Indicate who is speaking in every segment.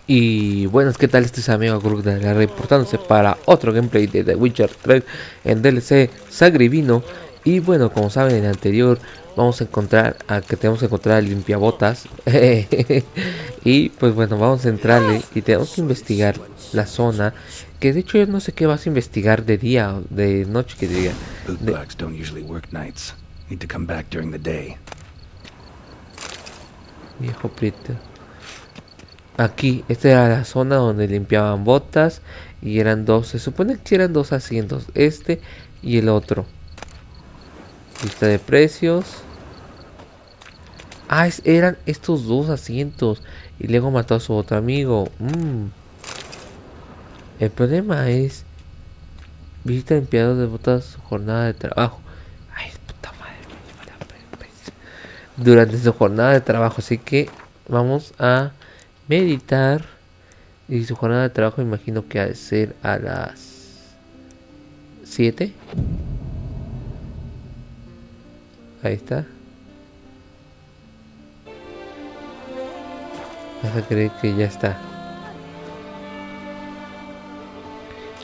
Speaker 1: Y buenas, ¿qué tal? Este es amigo GroupDarklight reportándose para otro gameplay de The Witcher 3 en DLC Sagrivino. Y bueno, como saben, en el anterior vamos a encontrar que tenemos que encontrar al limpiabotas. Y pues bueno, vamos a entrarle y tenemos que investigar la zona. Que de hecho yo no sé qué vas a investigar de día o de noche, que diga. Viejo prieto. Aquí, esta era la zona donde limpiaban botas y eran dos, se supone que eran dos asientos, este y el otro. Lista de precios. Ah, eran estos dos asientos y luego mató a su otro amigo. El problema es, visita limpiador de botas, jornada de trabajo. Ay, puta madre. Durante su jornada de trabajo, así que vamos a meditar. Y su jornada de trabajo imagino que ha de ser a las 7. Ahí está. Vas a creer que ya está.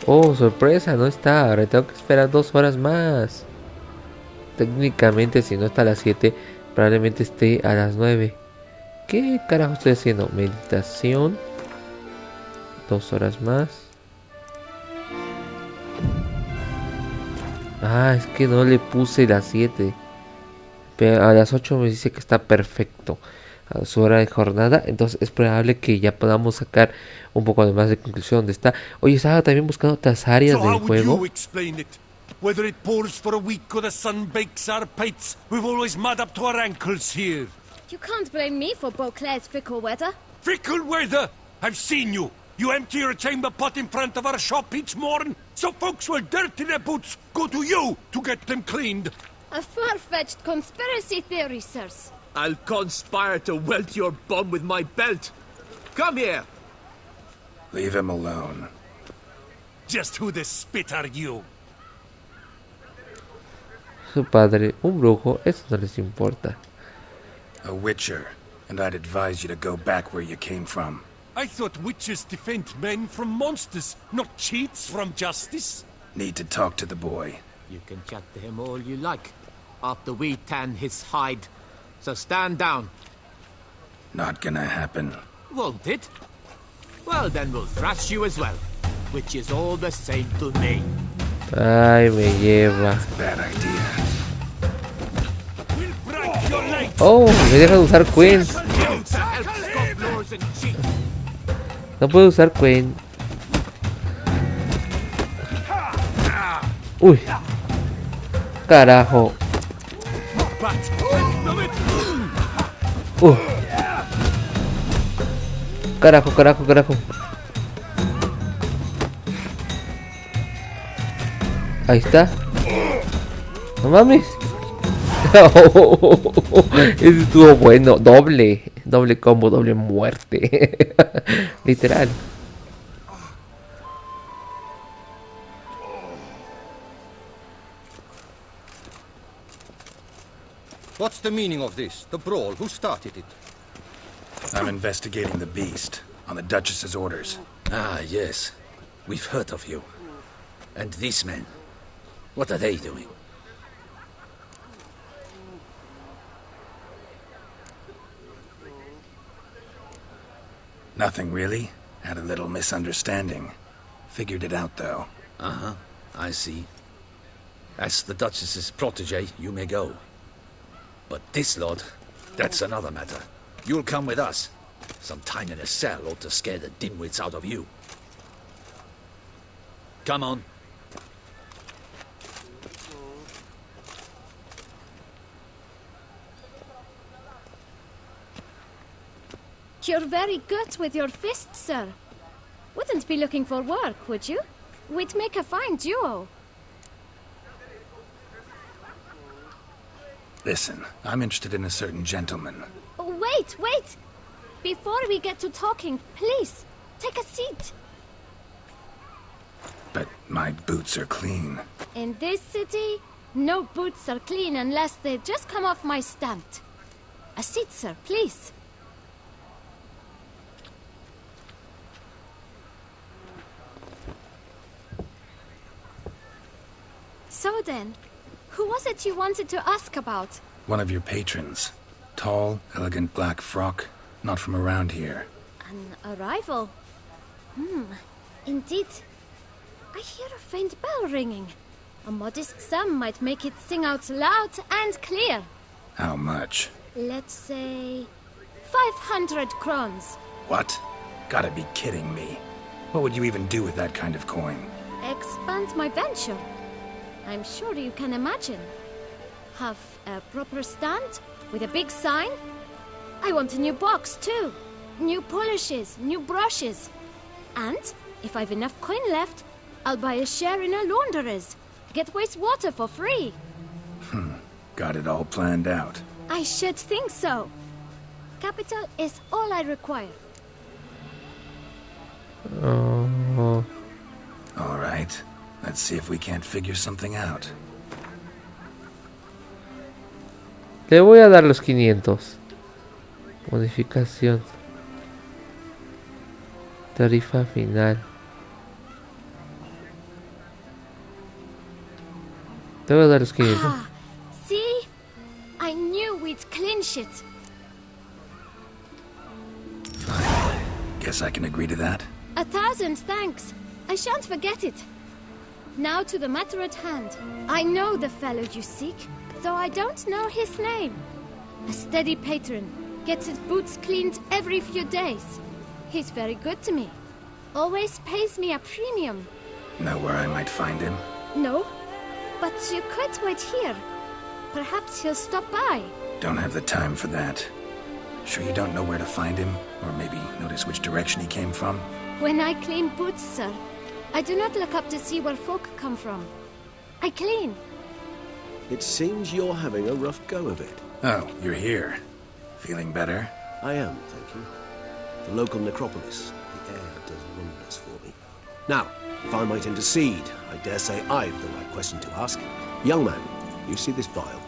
Speaker 1: Oh, sorpresa, no está. Ahora tengo que esperar 2 horas más. Técnicamente, si no está a las 7, probablemente esté a las 9. ¿Qué carajo estoy haciendo? Meditación. 2 horas más. Ah, es que no le puse las 7. Pero a las 8 me dice que está perfecto a su hora de jornada. Entonces es probable que ya podamos sacar un poco de más de conclusión de esta. Oye, estaba también buscando otras áreas del juego.
Speaker 2: Whether it pours for a week or the sun bakes our pates, we've always mud up to our ankles here.
Speaker 3: You can't blame me for Beauclair's fickle weather.
Speaker 2: Fickle weather! I've seen you. You empty your chamber pot in front of our shop each morn, so folks will dirty their boots go to you to get them cleaned.
Speaker 3: A far-fetched conspiracy theory, sirs.
Speaker 4: I'll conspire to welt your bum with my belt. Come here.
Speaker 5: Leave him alone.
Speaker 2: Just who the spit are you?
Speaker 1: Su padre, un brujo, eso no les importa.
Speaker 5: A witcher, and I'd advise you to go back where you came from.
Speaker 2: I thought witches defend men from monsters, not cheats from justice.
Speaker 5: Need to talk to the boy.
Speaker 4: You can chat to him all you like, after we tan his hide. So stand down.
Speaker 5: Not gonna happen.
Speaker 4: Won't it? Well, then we'll thrash you as well, which is all the same to me.
Speaker 1: Ay, me lleva.
Speaker 5: Bad idea.
Speaker 2: We'll break your legs.
Speaker 1: Oh, me deja de usar Queen. No puedo usar Queen. Uy. Carajo. Carajo, carajo, carajo. Ahí está. No mames. Ese estuvo bueno. Doble combo, doble muerte. Literal.
Speaker 6: What's the meaning of this? The brawl? Who started it?
Speaker 5: I'm investigating the beast, on the Duchess's orders.
Speaker 7: Ah, yes. We've heard of you. And these men, what are they doing?
Speaker 5: Nothing really. Had a little misunderstanding. Figured it out, though.
Speaker 7: Uh-huh, I see. As the Duchess's protege, you may go. But this lot, that's another matter. You'll come with us. Some time in a cell ought to scare the dimwits out of you. Come on.
Speaker 3: You're very good with your fists, sir. Wouldn't be looking for work, would you? We'd make a fine duo.
Speaker 5: Listen, I'm interested in a certain gentleman.
Speaker 3: Wait, wait! Before we get to talking, please, take a seat.
Speaker 5: But my boots are clean.
Speaker 3: In this city, no boots are clean unless they just come off my stand. A seat, sir, please. So then, who was it you wanted to ask about?
Speaker 5: One of your patrons. Tall, elegant black frock. Not from around here.
Speaker 3: An arrival? Indeed. I hear a faint bell ringing. A modest sum might make it sing out loud and clear.
Speaker 5: How much?
Speaker 3: Let's say 500 crowns.
Speaker 5: What? Gotta be kidding me. What would you even do with that kind of coin?
Speaker 3: Expand my venture. I'm sure you can imagine. Have a proper stand with a big sign. I want a new box too. New polishes, new brushes. And if I've enough coin left, I'll buy a share in a launderer's. Get wastewater for free.
Speaker 5: Got it all planned out.
Speaker 3: I should think so. Capital is all I require.
Speaker 1: Oh,
Speaker 5: All right. Let's see if we can't figure something out.
Speaker 1: le voy a dar los 500. Modificación. Tarifa final. Te voy a dar los 500.
Speaker 3: Ah, see? I knew we'd clinch it.
Speaker 5: Guess I can agree to that.
Speaker 3: 1,000 thanks. I shan't forget it. Now to the matter at hand. I know the fellow you seek, though I don't know his name. A steady patron, gets his boots cleaned every few days. He's very good to me. Always pays me a premium.
Speaker 5: Know where I might find him?
Speaker 3: No, but you could wait here. Perhaps he'll stop by.
Speaker 5: Don't have the time for that. Sure you don't know where to find him? Or maybe notice which direction he came from?
Speaker 3: When I clean boots, sir, I do not look up to see where folk come from. I clean.
Speaker 8: It seems you're having a rough go of it.
Speaker 5: Oh, you're here. Feeling better?
Speaker 8: I am, thank you. The local necropolis. The air does wonders for me. Now, if I might intercede, I dare say I've the right question to ask. Young man, you see this vial?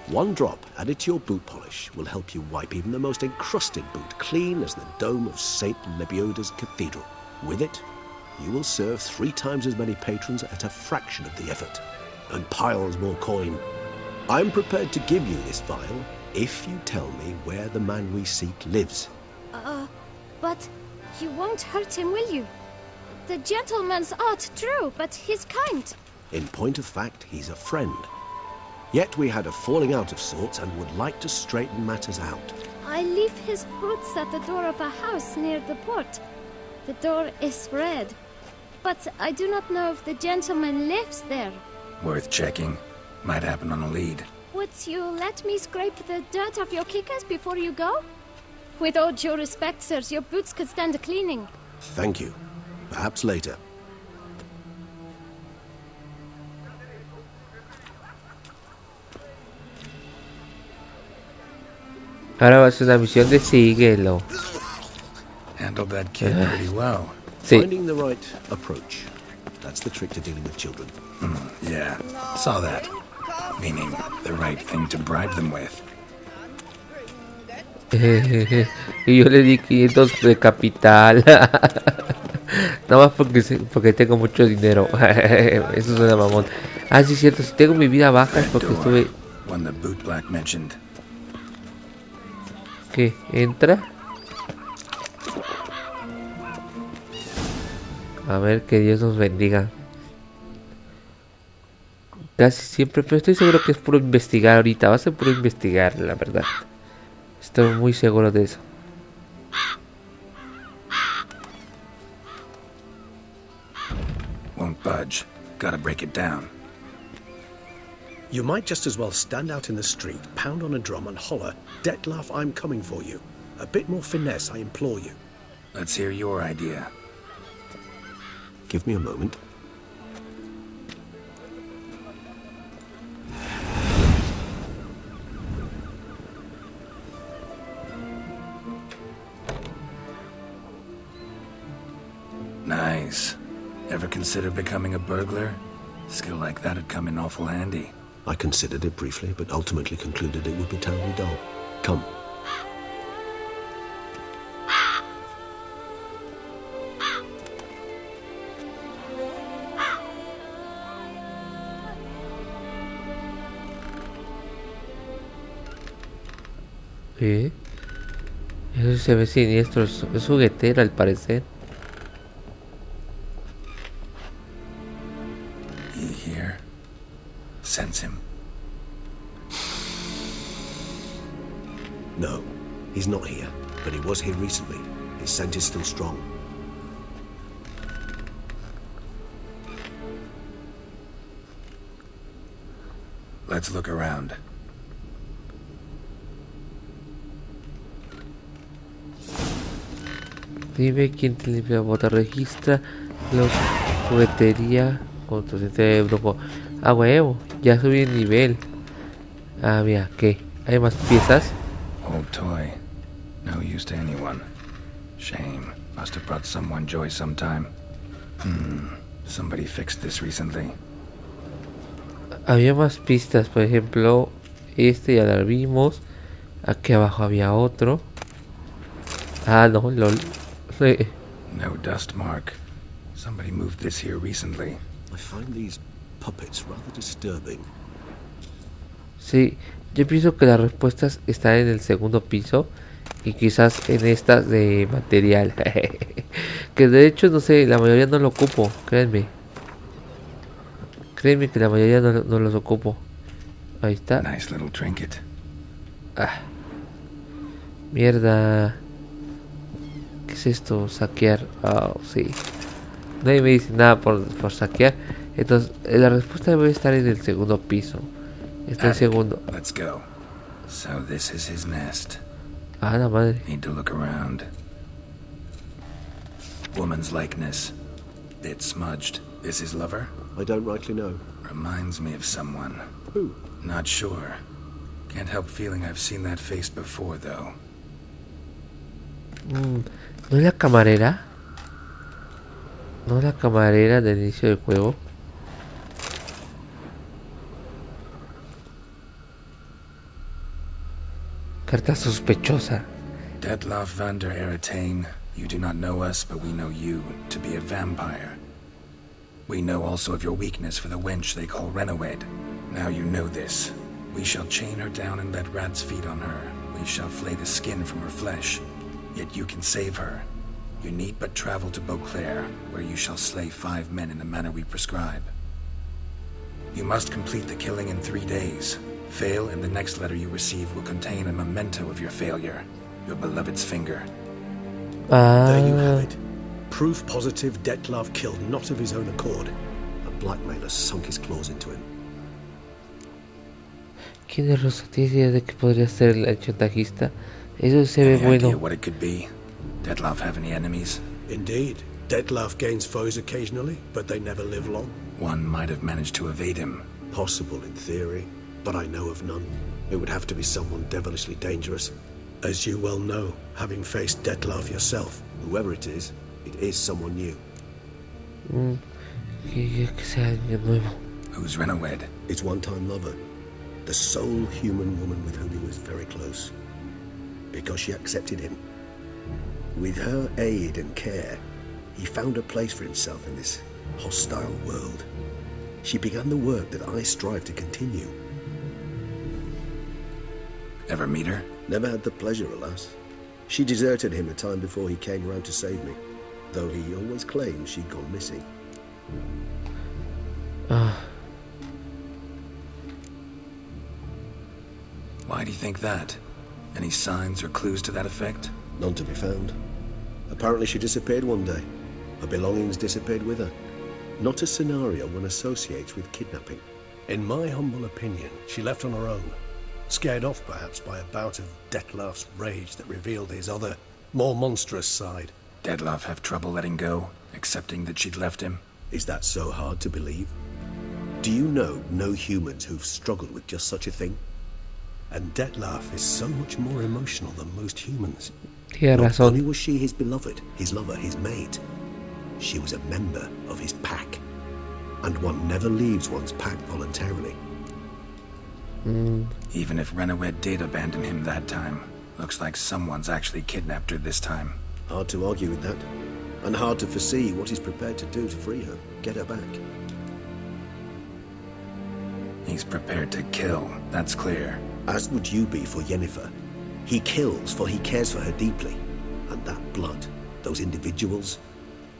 Speaker 8: One drop added to your boot polish will help you wipe even the most encrusted boot clean as the dome of St. Lebioda's Cathedral. With it, you will serve 3 times as many patrons at a fraction of the effort, and piles more coin. I'm prepared to give you this vial if you tell me where the man we seek lives.
Speaker 3: But you won't hurt him, will you? The gentleman's art, true, but he's kind.
Speaker 8: In point of fact, he's a friend. Yet we had a falling out of sorts and would like to straighten matters out.
Speaker 3: I leave his boots at the door of a house near the port. The door is red, but I do not know if the gentleman lives there.
Speaker 5: Worth checking. Might happen on a lead.
Speaker 3: Would you let me scrape the dirt off your kickers before you go? With all due respect, sirs, your boots could stand a cleaning.
Speaker 8: Thank you. Perhaps later.
Speaker 1: Ahora va a ser una misión de síguelo.
Speaker 5: Handled that kid pretty well.
Speaker 1: Sí.
Speaker 8: Finding the right approach. That's the trick to dealing with children.
Speaker 5: Yeah, saw that. Meaning the right thing to bribe them with.
Speaker 1: Y yo le di 500 de capital. Nada más porque tengo mucho dinero. Eso suena mamón. Ah, sí, cierto. Si tengo mi vida baja es porque estuve...
Speaker 5: One the boot black mentioned.
Speaker 1: ¿Qué? ¿Entra? A ver, que Dios nos bendiga. Casi siempre, pero estoy seguro que es puro investigar ahorita. Va a ser puro investigar, la verdad. Estoy muy seguro de eso.
Speaker 5: Won't budge. Gotta break it down.
Speaker 9: You might just as well stand out in the street, pound on a drum and holler, "Detlef, I'm coming for you." A bit more finesse, I implore you.
Speaker 5: Let's hear your idea.
Speaker 8: Give me a moment.
Speaker 5: Nice. Ever consider becoming a burglar? Skill like that'd come in awful handy.
Speaker 8: I considered it briefly, but ultimately concluded it would be terribly dull. Come.
Speaker 1: Sí. Eso se ve siniestro. Es juguetera al parecer.
Speaker 5: He here? Sense him.
Speaker 8: No, he's not here, but he was here recently. His scent is still strong.
Speaker 5: Let's look around.
Speaker 1: Dime quién te limpia la bota. Registra los juguetería con tu centro de grupo. Ah, huevo. Ya subí el nivel. Ah, mira, ¿qué? ¿Hay más piezas?
Speaker 5: Old toy. No use to anyone. Shame. Must have brought someone joy sometime. Somebody fixed this recently.
Speaker 1: Había más pistas, por ejemplo, este ya lo vimos. Aquí abajo había otro. Ah, no, lol.
Speaker 5: No dust mark. Somebody moved this here recently.
Speaker 8: I find these puppets rather disturbing.
Speaker 1: Sí, yo pienso que las respuestas están en el segundo piso y quizás en estas de material. Que de hecho, no sé, la mayoría no lo ocupo, créanme. Créanme que la mayoría no los ocupo. Ahí está.
Speaker 5: Nice little trinket.
Speaker 1: Ah. Mierda. ¿Qué es esto? Saquear. Oh, sí. Nadie me dice nada por saquear. Entonces, la respuesta debe estar en el segundo piso. Está en segundo.
Speaker 5: Let's go. So this is his nest.
Speaker 1: Ah, la madre.
Speaker 5: Need to look around. Woman's likeness. Bit smudged. Is his lover?
Speaker 8: I don't rightly know.
Speaker 5: Reminds me of someone.
Speaker 8: Who?
Speaker 5: Not sure. Can't help feeling I've seen that face before, though.
Speaker 1: ¿No es la camarera? ¿No es la camarera del inicio del juego? Carta sospechosa.
Speaker 5: Detloff van der Eretain, you do not know us, but we know you to be a vampire. We know also of your weakness for the wench they call Renowed. Now you know this. We shall chain her down and let rats feed on her. We shall flay the skin from her flesh. Yet you can save her. You need but travel to Beauclair, where you shall slay 5 men in the manner we prescribe. You must complete the killing in 3 days. Fail, and the next letter you receive will contain a memento of your failure. Your beloved's finger.
Speaker 8: There you have it. Proof positive Detlav killed not of his own accord. A blackmailer sunk his claws into him.
Speaker 1: ¿Quién es Rosa? ¿Tienes idea de que podría ser el chantajista? Eso se ve
Speaker 5: Any
Speaker 1: bueno.
Speaker 5: idea what it could be? Detloff have any enemies?
Speaker 8: Indeed. Detlav gains foes occasionally, but they never live long.
Speaker 5: One might have managed to evade him.
Speaker 8: Possible in theory, but I know of none. It would have to be someone devilishly dangerous. As you well know, having faced Detlav yourself, whoever it is someone new.
Speaker 1: Que sea alguien nuevo.
Speaker 5: Who's Renowed?
Speaker 8: His one-time lover. The sole human woman with whom he was very close. Because she accepted him. With her aid and care, he found a place for himself in this hostile world. She began the work that I strive to continue.
Speaker 5: Ever meet her?
Speaker 8: Never had the pleasure, alas. She deserted him a time before he came round to save me, though he always claimed she'd gone missing.
Speaker 5: Why do you think that? Any signs or clues to that effect?
Speaker 8: None to be found. Apparently she disappeared one day. Her belongings disappeared with her. Not a scenario one associates with kidnapping. In my humble opinion, she left on her own. Scared off, perhaps, by a bout of Detlav's rage that revealed his other, more monstrous side.
Speaker 5: Detloff have trouble letting go, accepting that she'd left him?
Speaker 8: Is that so hard to believe? Do you know no humans who've struggled with just such a thing? And Detlav is so much more emotional than most humans.
Speaker 1: Tiene
Speaker 8: Not
Speaker 1: razón.
Speaker 8: only was she his beloved, his lover, his mate, she was a member of his pack. And one never leaves one's pack voluntarily.
Speaker 5: Even if Renowed did abandon him that time, looks like someone's actually kidnapped her this time.
Speaker 8: Hard to argue with that. And hard to foresee what he's prepared to do to free her, get her back.
Speaker 5: He's prepared to kill, that's clear.
Speaker 8: As would you be for Yennefer. He kills for he cares for her deeply. And that blood, those individuals,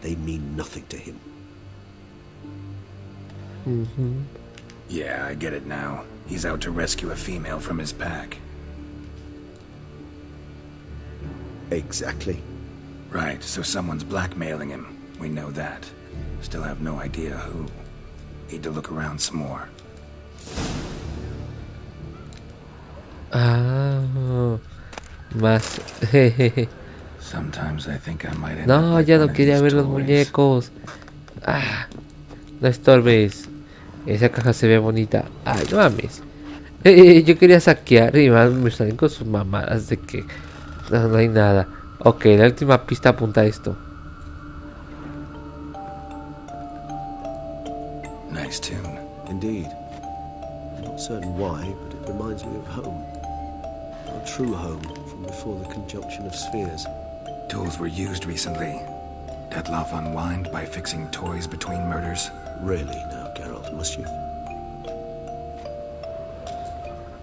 Speaker 8: they mean nothing to him.
Speaker 5: Yeah, I get it now. He's out to rescue a female from his pack.
Speaker 8: Exactly.
Speaker 5: Right, so someone's blackmailing him. We know that. Still have no idea who. Need to look around some more.
Speaker 1: Ah, más.
Speaker 5: Sometimes I think I might end
Speaker 1: No,
Speaker 5: up like
Speaker 1: ya
Speaker 5: one
Speaker 1: no
Speaker 5: of
Speaker 1: quería
Speaker 5: these
Speaker 1: ver los
Speaker 5: toys.
Speaker 1: muñecos. Ah, no estorbes. Esa caja se ve bonita. Ay, no mames. Yo quería saquear y me salen con sus mamadas de que no hay nada. Ok, la última pista apunta a esto.
Speaker 5: Nice tune.
Speaker 8: Indeed. I'm not certain why, but it reminds me of home. Our true home from before the conjunction of spheres.
Speaker 5: Tools were used recently. Dettlaff unwind by fixing toys between murders.
Speaker 8: Really now, Geralt, must you?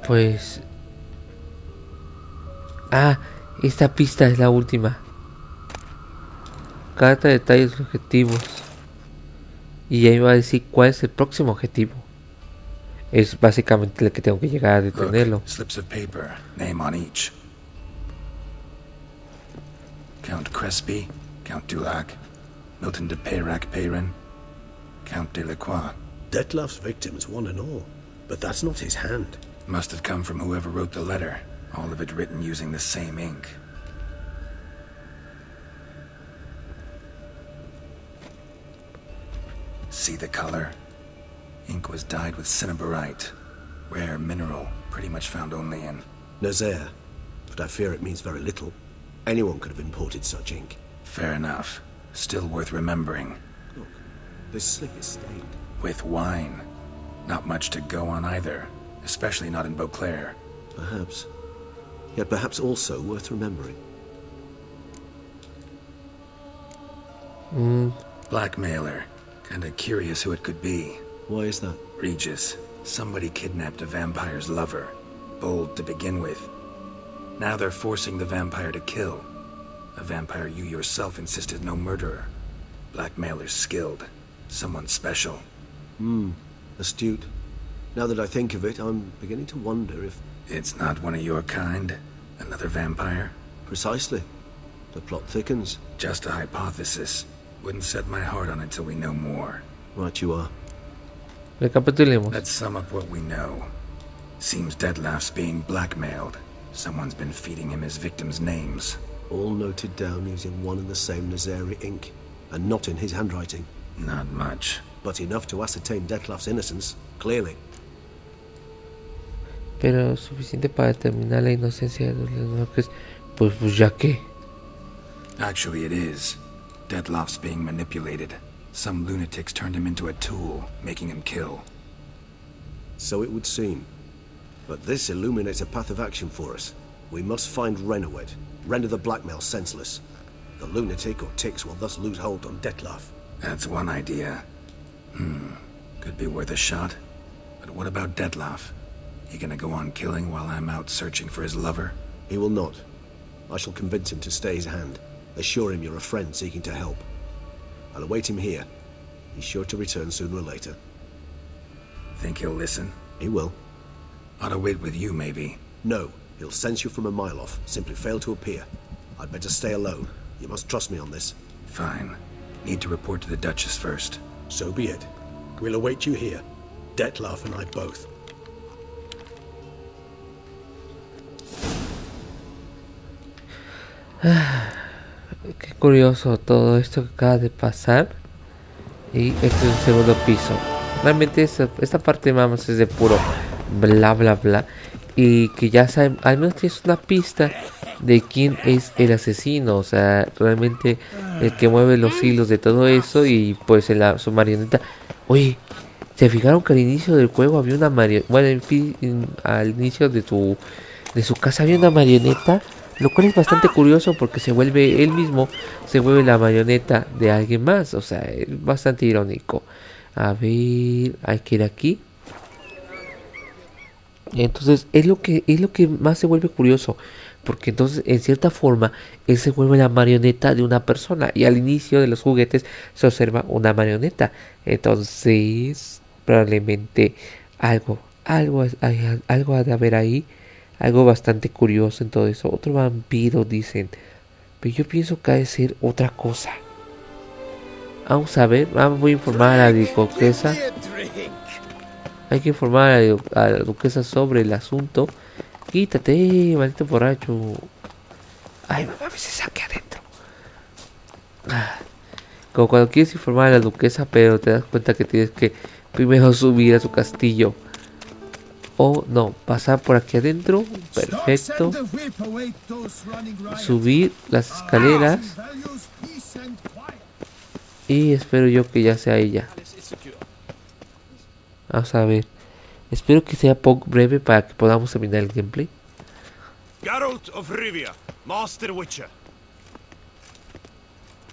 Speaker 1: Pues... Ah, esta pista es la última. Carta de detalles objetivos. Y ahí va a decir cuál es el próximo objetivo. Es básicamente el que tengo que llegar a detenerlo.
Speaker 5: Look, slips of paper, name on each. Count Crespi, Count Dulac, Milton de Peyrac-Peyrin, Count Delacroix.
Speaker 9: Dettlaff's victims, one and all. But that's not his hand.
Speaker 5: Must have come from whoever wrote the letter. All of it written using the same ink. See the color? Ink was dyed with cinnabarite. Rare mineral, pretty much found only in...
Speaker 8: Nazaire. But I fear it means very little. Anyone could have imported such ink.
Speaker 5: Fair enough. Still worth remembering.
Speaker 8: Look, this slip is stained.
Speaker 5: With wine. Not much to go on either. Especially not in Beauclair.
Speaker 8: Perhaps. Yet perhaps also worth remembering.
Speaker 5: Blackmailer. Kinda curious who it could be.
Speaker 8: Why is that?
Speaker 5: Regis. Somebody kidnapped a vampire's lover. Bold to begin with. Now they're forcing the vampire to kill. A vampire you yourself insisted no murderer. Blackmailer's skilled. Someone special.
Speaker 8: Astute. Now that I think of it, I'm beginning to wonder if...
Speaker 5: It's not one of your kind? Another vampire?
Speaker 8: Precisely. The plot thickens.
Speaker 5: Just a hypothesis. Wouldn't set my heart on it till we know more.
Speaker 8: Right you are.
Speaker 1: Recapitulemos.
Speaker 5: Let's sum up what we know. Seems Dettlaff's being blackmailed. Someone's been feeding him his victims' names.
Speaker 8: All noted down using one and the same Nazaire ink. And not in his handwriting.
Speaker 5: Not much.
Speaker 8: But enough to ascertain Dettlaff's innocence. Clearly.
Speaker 1: Pero suficiente para determinar la inocencia de los lenguajes. Pues ya que.
Speaker 5: Actually, it is. Dettlaff's being manipulated. Some lunatics turned him into a tool, making him kill.
Speaker 8: So it would seem. But this illuminates a path of action for us. We must find Renowed, render the blackmail senseless. The lunatic or ticks will thus lose hold on Dettlaff.
Speaker 5: That's one idea. Could be worth a shot. But what about Dettlaff? He gonna go on killing while I'm out searching for his lover?
Speaker 8: He will not. I shall convince him to stay his hand. Assure him you're a friend seeking to help. I'll await him here. He's sure to return sooner or later.
Speaker 5: Think he'll listen?
Speaker 8: He will.
Speaker 5: Ought to wait with you, maybe.
Speaker 8: No, he'll sense you from a mile off. Simply fail to appear. I'd better stay alone. You must trust me on this.
Speaker 5: Fine. Need to report to the Duchess first.
Speaker 9: So be it. We'll await you here. Dettlaff and I both.
Speaker 1: Qué curioso todo esto que acaba de pasar. Y este es el segundo piso. Realmente esta parte más es de puro bla bla bla. Y que ya saben, al menos tienes una pista de quién es el asesino. O sea, realmente el que mueve los hilos de todo eso. Y pues su marioneta. Oye, ¿se fijaron que al inicio del juego había una marioneta? Bueno, al inicio de su casa había una marioneta. Lo cual es bastante curioso porque él mismo se vuelve la marioneta de alguien más. O sea, es bastante irónico. A ver, hay que ir aquí. Entonces, es lo que más se vuelve curioso. porque entonces en cierta forma él se vuelve la marioneta de una persona y al inicio de los juguetes se observa una marioneta. Entonces probablemente algo ha de haber ahí, algo bastante curioso en todo eso. Otro vampiro dicen, pero yo pienso que ha de ser otra cosa. Vamos a ver, voy a informar a la duquesa. Hay que informar a la duquesa sobre el asunto. Quítate, maldito borracho. Ay, mamá, me se saque adentro. Como cuando quieres informar a la duquesa, pero te das cuenta que tienes que primero subir a su castillo. O no, pasar por aquí adentro. Perfecto. Subir las escaleras. Y espero yo que ya sea ella. Vamos a ver. Espero que sea poco breve para que podamos terminar el gameplay.
Speaker 2: Geralt of Rivia, Master Witcher.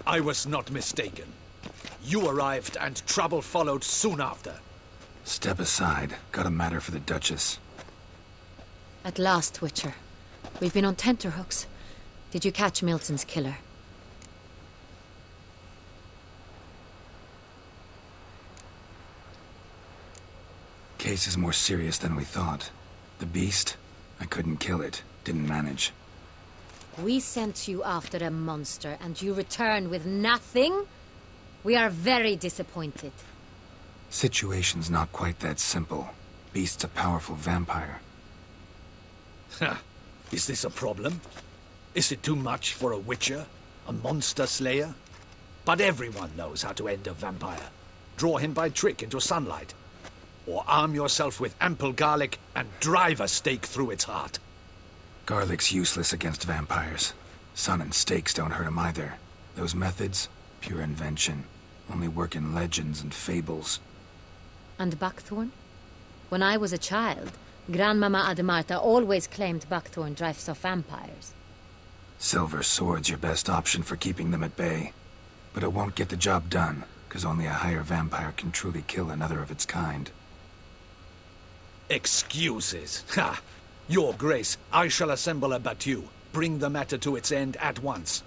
Speaker 7: I was not mistaken. You arrived and trouble followed soon after.
Speaker 5: Step aside. Got a matter for the Duchess.
Speaker 10: At last, Witcher. We've been on tenterhooks. Did you catch Milton's killer?
Speaker 5: Case is more serious than we thought. The beast, I couldn't kill it. Didn't manage.
Speaker 10: We sent you after a monster, and you return with nothing? We are very disappointed.
Speaker 5: Situation's not quite that simple. Beast's a powerful vampire.
Speaker 7: Ha! Is this a problem? Is it too much for a witcher? A monster slayer? But everyone knows how to end a vampire. Draw him by trick into sunlight. Or arm yourself with ample garlic and drive a stake through its heart.
Speaker 5: Garlic's useless against vampires. Sun and stakes don't hurt him either. Those methods, pure invention. Only work in legends and fables.
Speaker 10: And buckthorn? When I was a child, Grandmama Ademarta always claimed buckthorn drives off vampires.
Speaker 5: Silver sword's your best option for keeping them at bay. But it won't get the job done, because only a higher vampire can truly kill another of its kind.
Speaker 7: Excuses. Ha! Your Grace, I shall assemble a battue. Bring the matter to its end at once.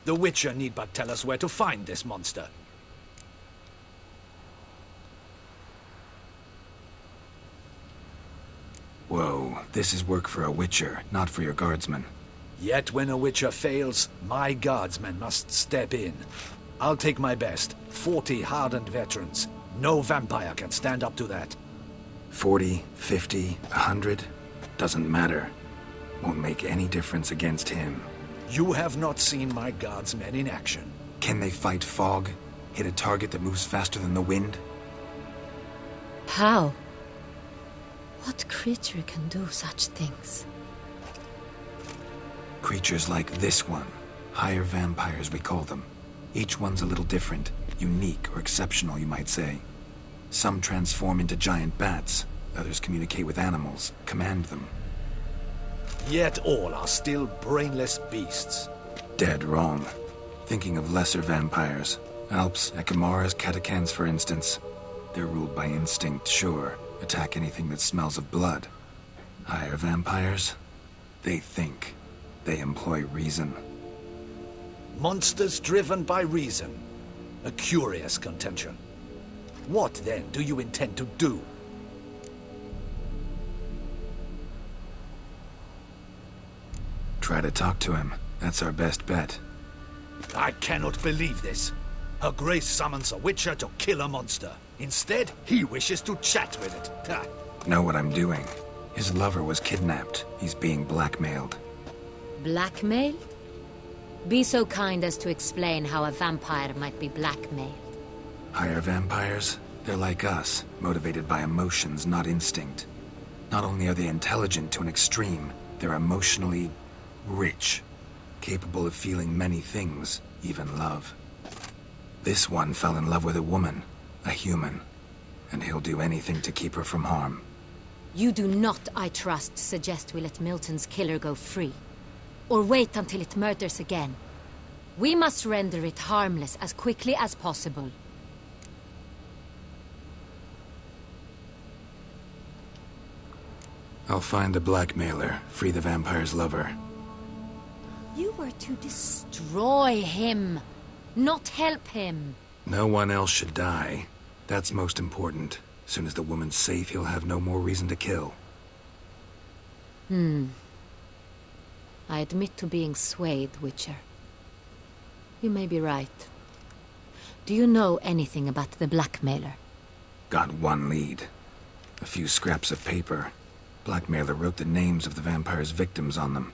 Speaker 7: The Witcher need but tell us where to find this monster.
Speaker 5: Whoa, this is work for a Witcher, not for your guardsmen.
Speaker 7: Yet when a Witcher fails, my guardsmen must step in. I'll take my best. 40 hardened veterans. No vampire can stand up to that.
Speaker 5: 40, 50, 100? Doesn't matter. Won't make any difference against him.
Speaker 7: You have not seen my guardsmen in action.
Speaker 5: Can they fight fog? Hit a target that moves faster than the wind?
Speaker 10: How? What creature can do such things?
Speaker 5: Creatures like this one. Higher vampires, we call them. Each one's a little different. Unique or exceptional, you might say. Some transform into giant bats. Others communicate with animals, command them.
Speaker 7: Yet all are still brainless beasts.
Speaker 5: Dead wrong. Thinking of lesser vampires. Alps, Ekamaras, Catacans, for instance. They're ruled by instinct, sure. Attack anything that smells of blood. Higher vampires? They think. They employ reason.
Speaker 7: Monsters driven by reason. A curious contention. What, then, do you intend to do?
Speaker 5: Try to talk to him. That's our best bet.
Speaker 7: I cannot believe this. Her Grace summons a Witcher to kill a monster. Instead, he wishes to chat with it. Ha.
Speaker 5: Know what I'm doing. His lover was kidnapped. He's being blackmailed.
Speaker 10: Blackmailed? Be so kind as to explain how a vampire might be blackmailed.
Speaker 5: Higher vampires? They're like us, motivated by emotions, not instinct. Not only are they intelligent to an extreme, they're emotionally rich, capable of feeling many things, even love. This one fell in love with a woman, a human, and he'll do anything to keep her from harm.
Speaker 10: You do not, I trust, suggest we let Milton's killer go free. Or wait until it murders again. We must render it harmless as quickly as possible.
Speaker 5: I'll find the blackmailer, free the vampire's lover.
Speaker 10: You were to destroy him, not help him.
Speaker 5: No one else should die. That's most important. As soon as the woman's safe, he'll have no more reason to kill.
Speaker 10: I admit to being swayed, Witcher. You may be right. Do you know anything about the blackmailer?
Speaker 5: Got one lead. A few scraps of paper. Blackmailer wrote the names of the vampire's victims on them.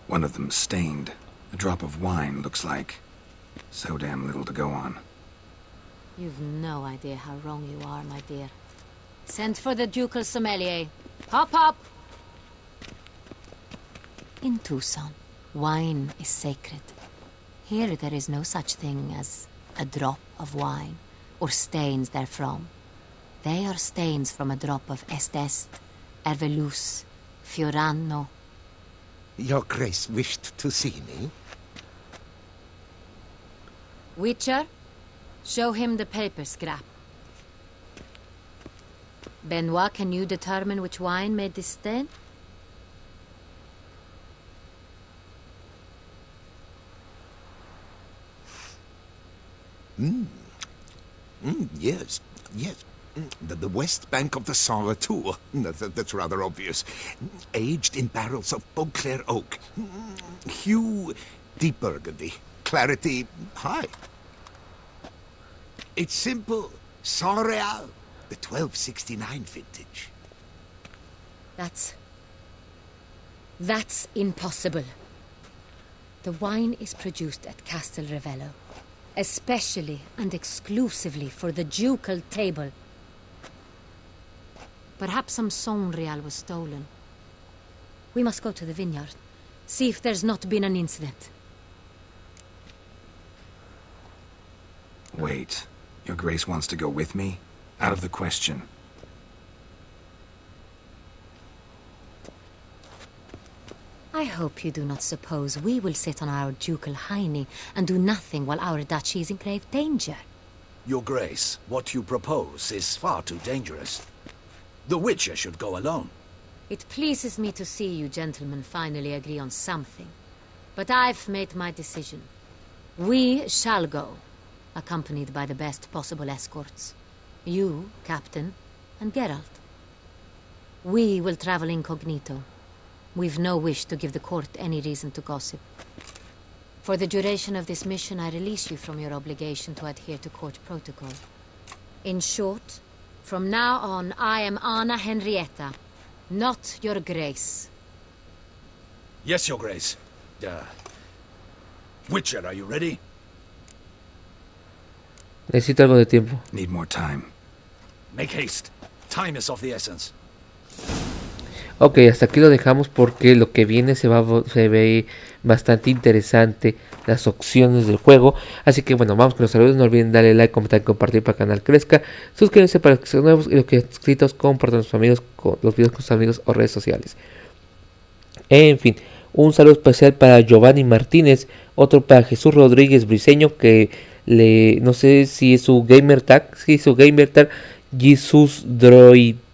Speaker 5: One of them stained. A drop of wine, looks like. So damn little to go on.
Speaker 10: You've no idea how wrong you are, my dear. Send for the ducal sommelier. Hop, hop! In Tucson, wine is sacred. Here there is no such thing as a drop of wine, or stains therefrom. They are stains from a drop of Est, Ervelus, Fiorano.
Speaker 11: Your Grace wished to see me?
Speaker 10: Witcher, show him the paper scrap. Benoit, can you determine which wine made this stain?
Speaker 11: Yes, yes. The west bank of the Saint Retour. That's rather obvious. Aged in barrels of Beauclair oak. Hue, deep burgundy. Clarity, high. It's simple. Saint Real, the 1269 vintage.
Speaker 10: That's impossible. The wine is produced at Castel Revello, especially and exclusively for the ducal table. Perhaps some Saint Real was stolen. We must go to the vineyard, see if there's not been an incident.
Speaker 5: Wait. Your Grace wants to go with me? Out of the question.
Speaker 10: I hope you do not suppose we will sit on our ducal hiney and do nothing while our duchy is in grave danger.
Speaker 7: Your Grace, what you propose is far too dangerous. The Witcher should go alone.
Speaker 10: It pleases me to see you gentlemen finally agree on something. But I've made my decision. We shall go, accompanied by the best possible escorts. You, Captain, and Geralt. We will travel incognito. We've no wish to give the court any reason to gossip. For the duration of this mission, I release you from your obligation to adhere to court protocol. In short, from now on, I am Anna Henrietta, not your Grace.
Speaker 7: Yes, Your Grace. Witcher, are you ready?
Speaker 1: Necesito algo de tiempo.
Speaker 5: Need more time.
Speaker 7: Make haste. Time is of the essence.
Speaker 1: Ok, hasta aquí lo dejamos porque lo que viene se ve bastante interesante, las opciones del juego. Así que bueno, vamos con los saludos. No olviden darle like, comentar y compartir para que el canal crezca. Suscríbanse para que sean nuevos y los que están inscritos compartan los videos con sus amigos o redes sociales. En fin, un saludo especial para Giovanni Martínez, otro para Jesús Rodríguez Briseño, que no sé si es su gamer tag, sí, su gamer tag, Jesus DroidMCP.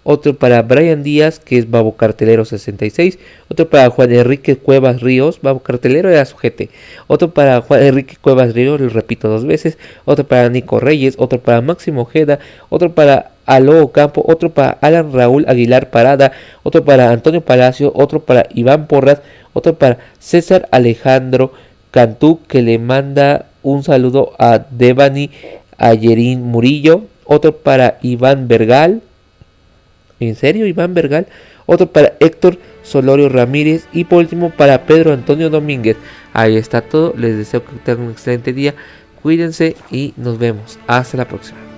Speaker 1: Otro para Brian Díaz, que es Babo Cartelero 66. Otro para Juan Enrique Cuevas Ríos, Babo Cartelero era su GT. Otro para Juan Enrique Cuevas Ríos, lo repito 2 veces. Otro para Nico Reyes. Otro para Máximo Ojeda. Otro para Aló Campo. Otro para Alan Raúl Aguilar Parada. Otro para Antonio Palacio. Otro para Iván Porras. Otro para César Alejandro Cantú, que le manda un saludo a Devani Ayerín Murillo. Otro para Iván Vergal. ¿En serio, Iván Vergal? Otro para Héctor Solorio Ramírez. Y por último para Pedro Antonio Domínguez. Ahí está todo. Les deseo que tengan un excelente día. Cuídense y nos vemos. Hasta la próxima.